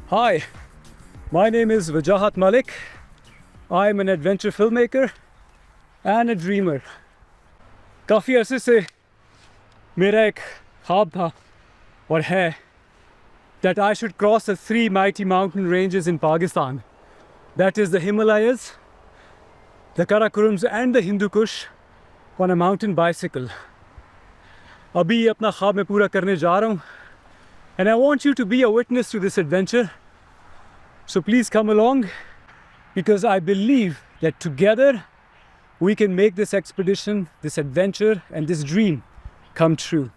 Hi, my name is Wajahat Malik. I'm an adventure filmmaker and a dreamer. काफ़ी अरसे से मेरा एक ख्वाब था और है that I should cross the three mighty mountain ranges in Pakistan. That is the Himalayas, the Karakorums and the Hindu Kush on a mountain bicycle. अभी अपना ख्वाब मैं पूरा करने जा रहा हूँ and I want you to be a witness to this adventure. So please come along because I believe that together we can make this expedition, this adventure and this dream come true.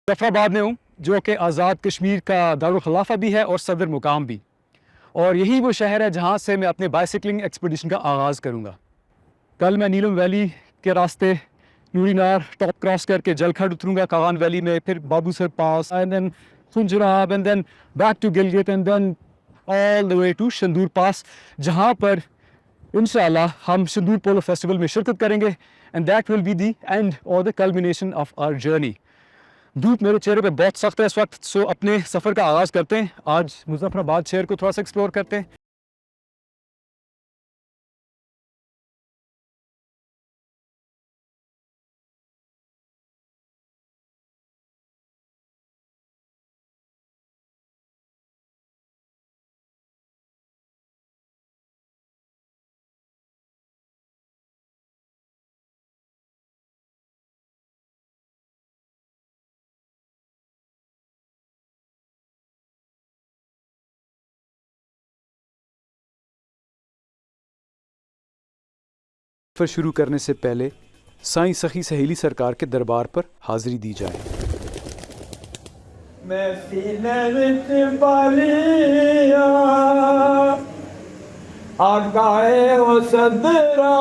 Muzaffarabad में हूँ जो कि आज़ाद कश्मीर का दारुल खिलाफा भी है और सदर मुकाम भी, और यही वो शहर है जहाँ से मैं अपने बाइसिकलिंग एक्सपीडिशन का आगाज़ करूँगा। कल मैं नीलम वैली के रास्ते नूरीनार टॉप क्रॉस करके जलखंड उतरूँगा कागान वैली में, फिर Babusar pass and then Khunjerab and then back to Gilgit and then all the way to Shandur pass, जहाँ पर इंशाल्लाह हम शंदूर पोलो फेस्टिवल में शिरकत करेंगे and that will be the end और the culmination of our journey. धूप मेरे चेहरे पे बहुत सख्त है इस वक्त, सो अपने सफ़र का आगाज़ करते हैं। आज मुजफ्फराबाद शहर को थोड़ा सा एक्सप्लोर करते हैं। सफ़र शुरू करने से पहले साईं सखी सहेली सरकार के दरबार पर हाज़िरी दी जाए। मैं सीने विच पालिया आगाए ओ सदरा,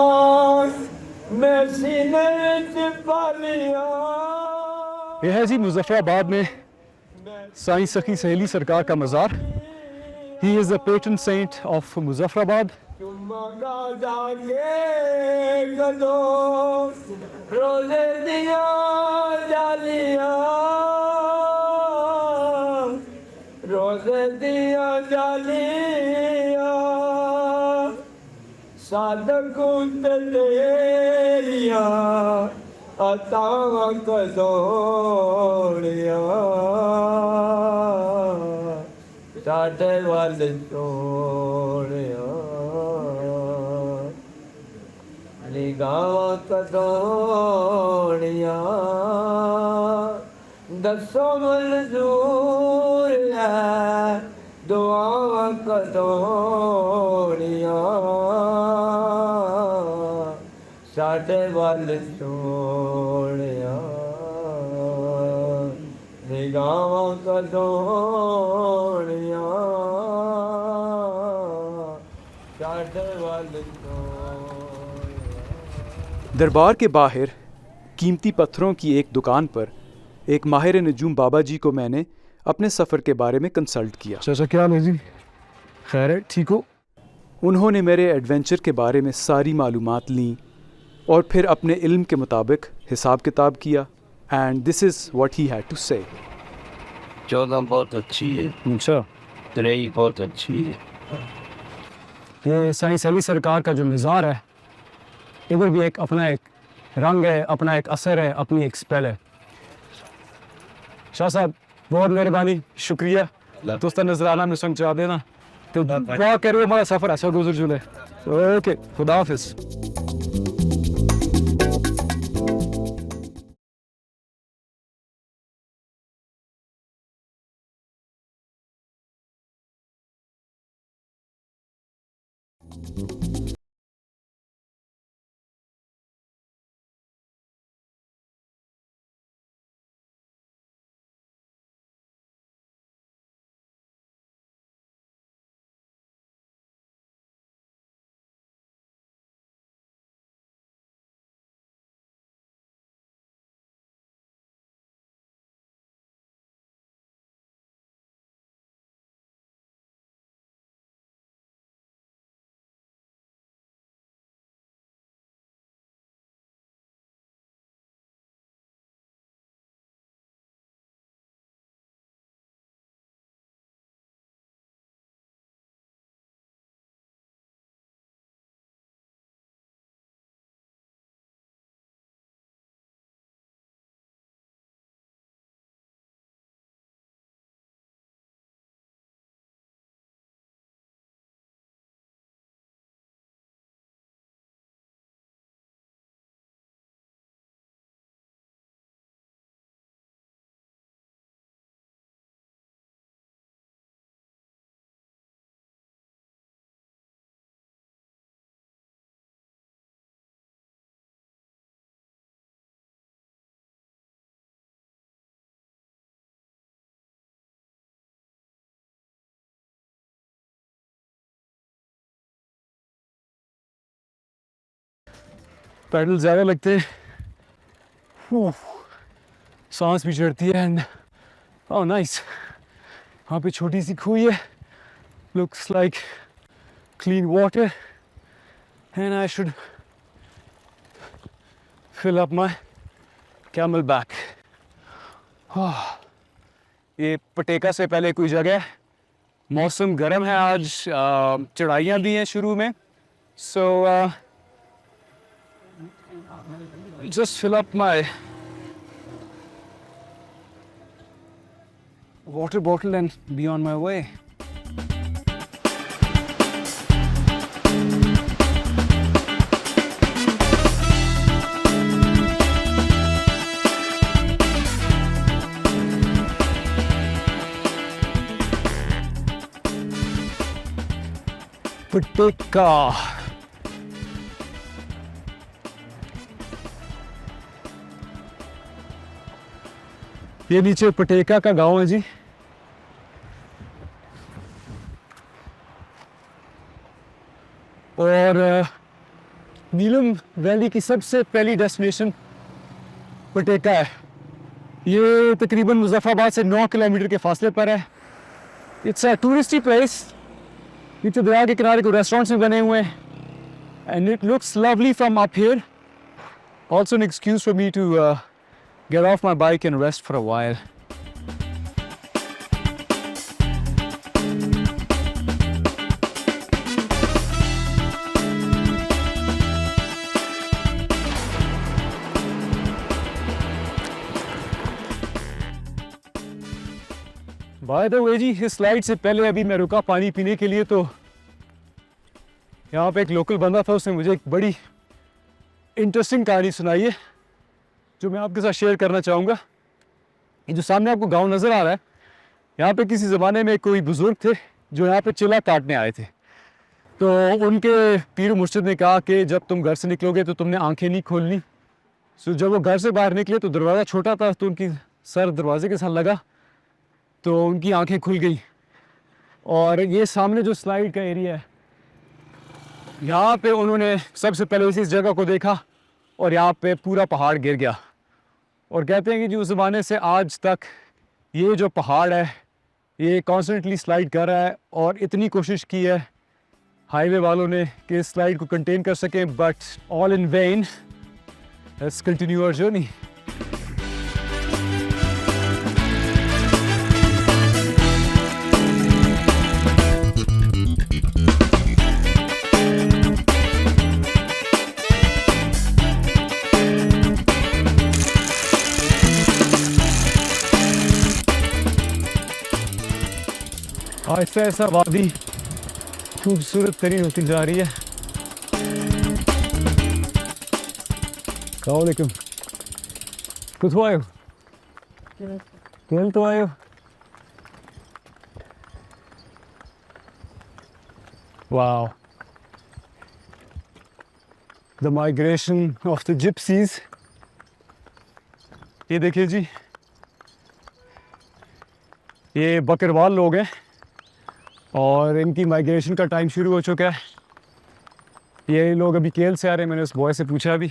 मैं सीने विच पालिया। यह है जी मुजफ्फराबाद में साईं सखी सहेली सरकार का मज़ार। He is the patron saint of Muzaffarabad. रोज़े दिया जालिया, रोज़े दिया जालिया, सादक तेरिया अता कदोड़िया, साडे वाल तोड़िया निगाह कदोड़िया, दसो मंजूर है दुआ कदोड़िया, साडे वाल तोड़िया निगाह कदोड़िया, साडे वाल दरबार के बाहर कीमती पत्थरों की एक दुकान पर एक माहिर नजूम बाबा जी को मैंने अपने सफ़र के बारे में कंसल्ट किया। चाचा क्या हाल है जी? खैर है, ठीक हो? उन्होंने मेरे एडवेंचर के बारे में सारी मालूमात लीं और फिर अपने इल्म के मुताबिक हिसाब किताब किया and this is what he had to say. चौदह बहुत अच्छी है, अच्छा, तरेई बहुत अच्छी है। ये साईं सली सरकार का जो मज़ार है, इधर भी एक अपना एक रंग है, अपना एक असर है, अपनी एक स्पेल है। शाह साहब बहुत मेहरबानी, शुक्रिया। दोस्ता नजराना में संग जा देना तो दुआ करो हमारा सफ़र अच्छा गुजर जुले। ओके, खुदा हाफिज़। पैडल ज़्यादा लगते हैं, सांस भी चढ़ती है। एंड ओह नाइस, वहाँ पे छोटी सी खुई है, looks like clean water and I should fill up my camelback. ये पटेका से पहले कोई जगह, मौसम गर्म है आज, चढ़ाइयाँ भी हैं शुरू में, so just fill up my water bottle and be on my way. पटेका, ये नीचे पटेका का गांव है जी। और नीलम वैली की सबसे पहली डेस्टिनेशन पटेका है। ये तकरीबन मुजफ्फराबाद से 9 किलोमीटर के फासले पर है। It's a touristy place. नीचे दरिया के किनारे को रेस्टोरेंट्स में बने हुए हैं and it looks lovely from up here. Also an excuse for me to get off my bike and rest for a while. By the way जी, इस स्लाइड से पहले अभी मैं रुका पानी पीने के लिए, तो यहाँ पे एक लोकल बंदा था, उसने मुझे एक बड़ी इंटरेस्टिंग कहानी सुनाई है जो मैं आपके साथ शेयर करना चाहूँगा। ये जो सामने आपको गांव नज़र आ रहा है, यहाँ पे किसी ज़माने में कोई बुज़ुर्ग थे जो यहाँ पे चिल्ला काटने आए थे। तो उनके पीर मुर्शिद ने कहा कि जब तुम घर से निकलोगे तो तुमने आंखें नहीं खोलनी। सो जब वो घर से बाहर निकले तो दरवाज़ा छोटा था, तो उनकी सर दरवाजे के साथ लगा तो उनकी आंखें खुल गई। और ये सामने जो स्लाइड का एरिया है, यहाँ पे उन्होंने सबसे पहले इस जगह को देखा और यहाँ पे पूरा पहाड़ गिर गया। और कहते हैं कि जो उस ज़माने से आज तक ये जो पहाड़ है ये कॉन्स्टेंटली स्लाइड कर रहा है, और इतनी कोशिश की है हाईवे वालों ने कि इस स्लाइड को कंटेन कर सकें, but all in vain. Let's continue our journey. ऐसा ऐसा वादी खूबसूरत तरीन होती जा रही है। अस्सलामुअलैकुम, किथों आयो? केल तो आयो? Wow, the migration of the gypsies. ये देखिए जी, ये बकरवाल लोग हैं और इनकी माइग्रेशन का टाइम शुरू हो चुका है। ये लोग अभी केल से आ रहे हैं, मैंने उस बॉय से पूछा अभी,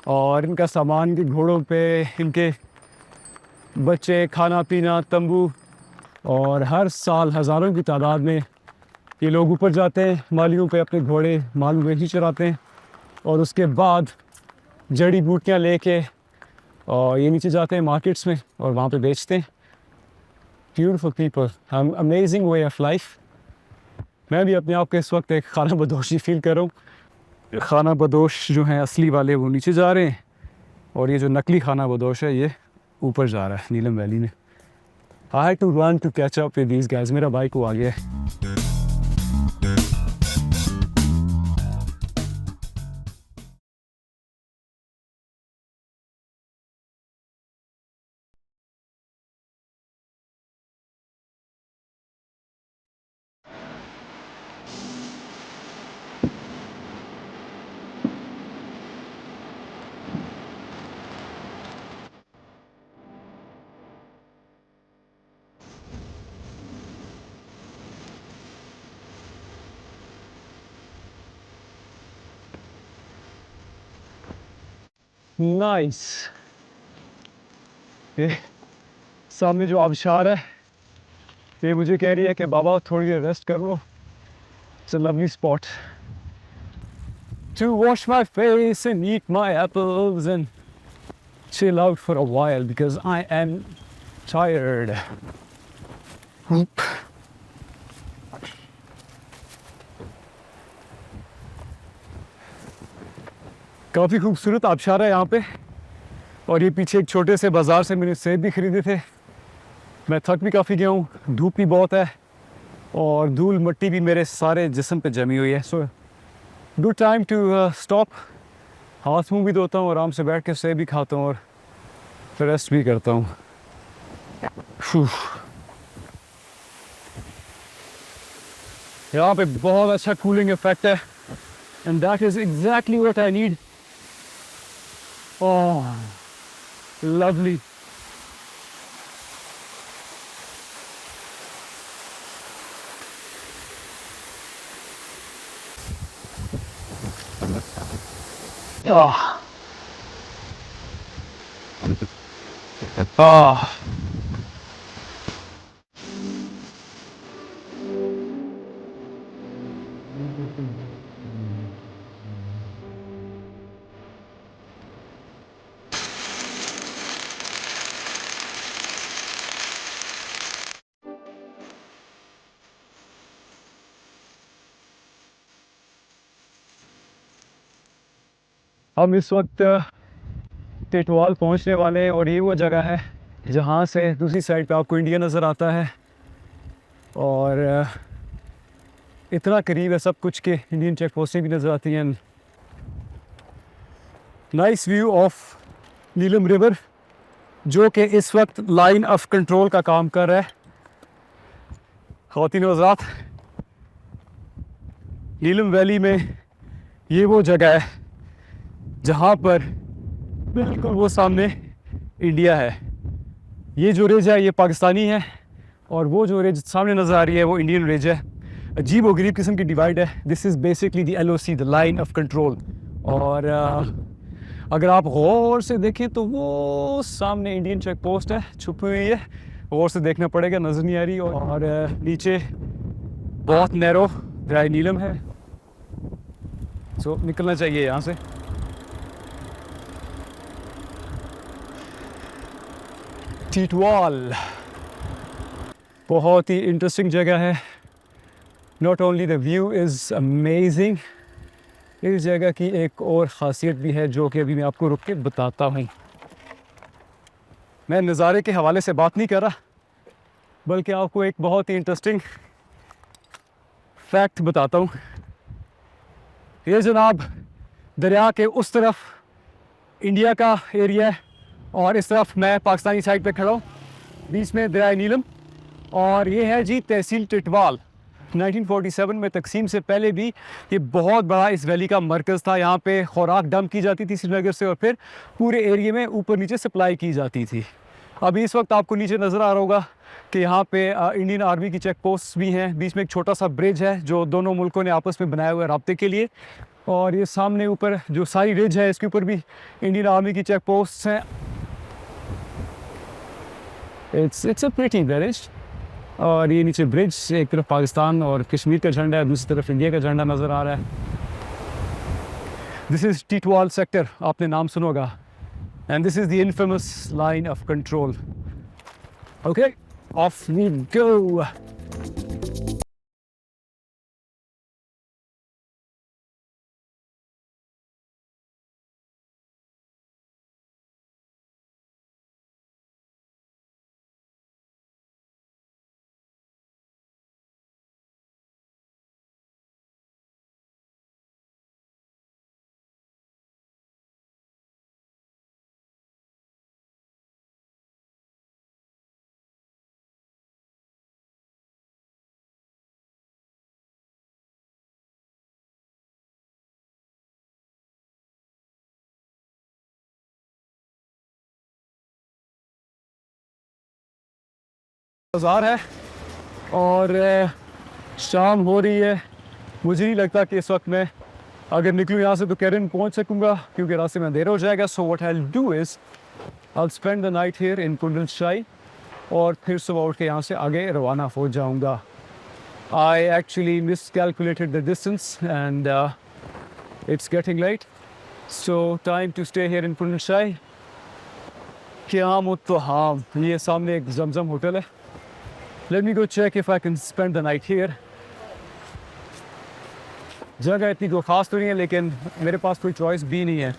और इनका सामान, इनके घोड़ों पे इनके बच्चे, खाना पीना, तंबू, और हर साल हज़ारों की तादाद में ये लोग ऊपर जाते हैं मालियों पे, अपने घोड़े माल मवेशी चराते हैं, और उसके बाद जड़ी बूटियाँ लेके और ये नीचे जाते हैं मार्केट्स में और वहाँ पे बेचते हैं। Beautiful people, amazing way of life. मैं भी अपने आप को इस वक्त एक खाना बदोशी फील कर रहा हूँ। खाना बदोश जो हैं असली वाले वो नीचे जा रहे हैं, और ये जो नकली खाना बदोश है ये ऊपर जा रहा है नीलम वैली में। I had to run to catch up with these guys. मेरा बाइक वो आ गया है। नाइस। ये सामने जो आबशार है ये मुझे कह रही है कि बाबा थोड़ी देर रेस्ट कर लो। It's a lovely spot to wash my face and eat my apples and chill out for a while because I am tired. Oop. काफ़ी खूबसूरत आबशार है यहाँ पे, और ये पीछे एक छोटे से बाज़ार से मैंने सेब भी खरीदे थे। मैं थक भी काफ़ी गया हूँ, धूप भी बहुत है और धूल मिट्टी भी मेरे सारे जिस्म पे जमी हुई है। So good time to stop, हाथ मुँह भी धोता हूँ, आराम से बैठ के सेब भी खाता हूँ और फिर रेस्ट भी करता हूँ। यहाँ पे बहुत अच्छा कूलिंग इफेक्ट है and that is exactly what I need. Oh, lovely. Oh. Oh. हम इस वक्त टिटवाल पहुंचने वाले हैं और ये वो जगह है जहाँ से दूसरी साइड पे आपको इंडिया नज़र आता है और इतना करीब है सब कुछ के इंडियन चेक पोस्टें भी नज़र आती हैं। Nice view of Neelam river जो कि इस वक्त लाइन ऑफ कंट्रोल का काम कर रहा है। ख़वातीन व हज़रात, नीलम वैली में ये वो जगह है जहाँ पर बिल्कुल वो सामने इंडिया है। ये जो रिज है ये पाकिस्तानी है और वो जो रिज सामने नज़र आ रही है वो इंडियन रिज है। अजीब व गरीब किस्म की डिवाइड है। This is basically the LOC, the line of control. और अगर आप गौर से देखें तो वो सामने इंडियन चेक पोस्ट है, छुपी हुई है, गौर से देखना पड़ेगा, नज़र नहीं आ रही। और नीचे बहुत नैरो ड्राई नीलम है। सो निकलना चाहिए यहाँ से। टिटवाल बहुत ही इंटरेस्टिंग जगह है। Not only the view is amazing, इस जगह की एक और ख़ासियत भी है जो कि अभी मैं आपको रुक के बताता हूँ। मैं नज़ारे के हवाले से बात नहीं कर रहा बल्कि आपको एक बहुत ही इंटरेस्टिंग फैक्ट बताता हूँ। ये जनाब दरिया के उस तरफ इंडिया का एरिया है और इस तरफ मैं पाकिस्तानी साइड पे खड़ा हूँ, बीच में दरिया नीलम। और ये है जी तहसील टिटवाल। 1947 में तकसीम से पहले भी ये बहुत बड़ा इस वैली का मरकज़ था। यहाँ पे खुराक डंप की जाती थी श्रीनगर से और फिर पूरे एरिया में ऊपर नीचे सप्लाई की जाती थी। अभी इस वक्त आपको नीचे नज़र आ रहा होगा कि यहाँ पे इंडियन आर्मी की चेक पोस्ट भी हैं। बीच में एक छोटा सा ब्रिज है जो दोनों मुल्कों ने आपस में बनाया हुआ है राब्ते के लिए। और ये सामने ऊपर जो सारी रिज है इसके ऊपर भी इंडियन आर्मी की चेक पोस्ट हैं। It's a pretty village. और ये नीचे ब्रिज से एक तरफ पाकिस्तान और कश्मीर का झंडा है, दूसरी तरफ इंडिया का झंडा नज़र आ रहा है। दिस इज़ टिटवाल सेक्टर, आपने नाम सुना होगा। And this is the infamous line of control. Okay, off we go. बाज़ार है और शाम हो रही है। मुझे नहीं लगता कि इस वक्त मैं अगर निकलूँ यहाँ से तो कैरन पहुँच सकूँगा क्योंकि रास्ते में अंधेरा हो जाएगा. So what I will do is I spend the night here in कुंडल शाही और फिर सुबह उठ के यहाँ से आगे रवाना हो जाऊँगा. I actually miscalculated the distance and it's getting late. So time to stay here in Punjab Shai. क्या मुत्तहाम, ये सामने एक जमजम होटल है. Let me go check if I can spend the night here. जगह इतनी कोई ख़ास तो नहीं है लेकिन मेरे पास कोई चॉइस भी नहीं है.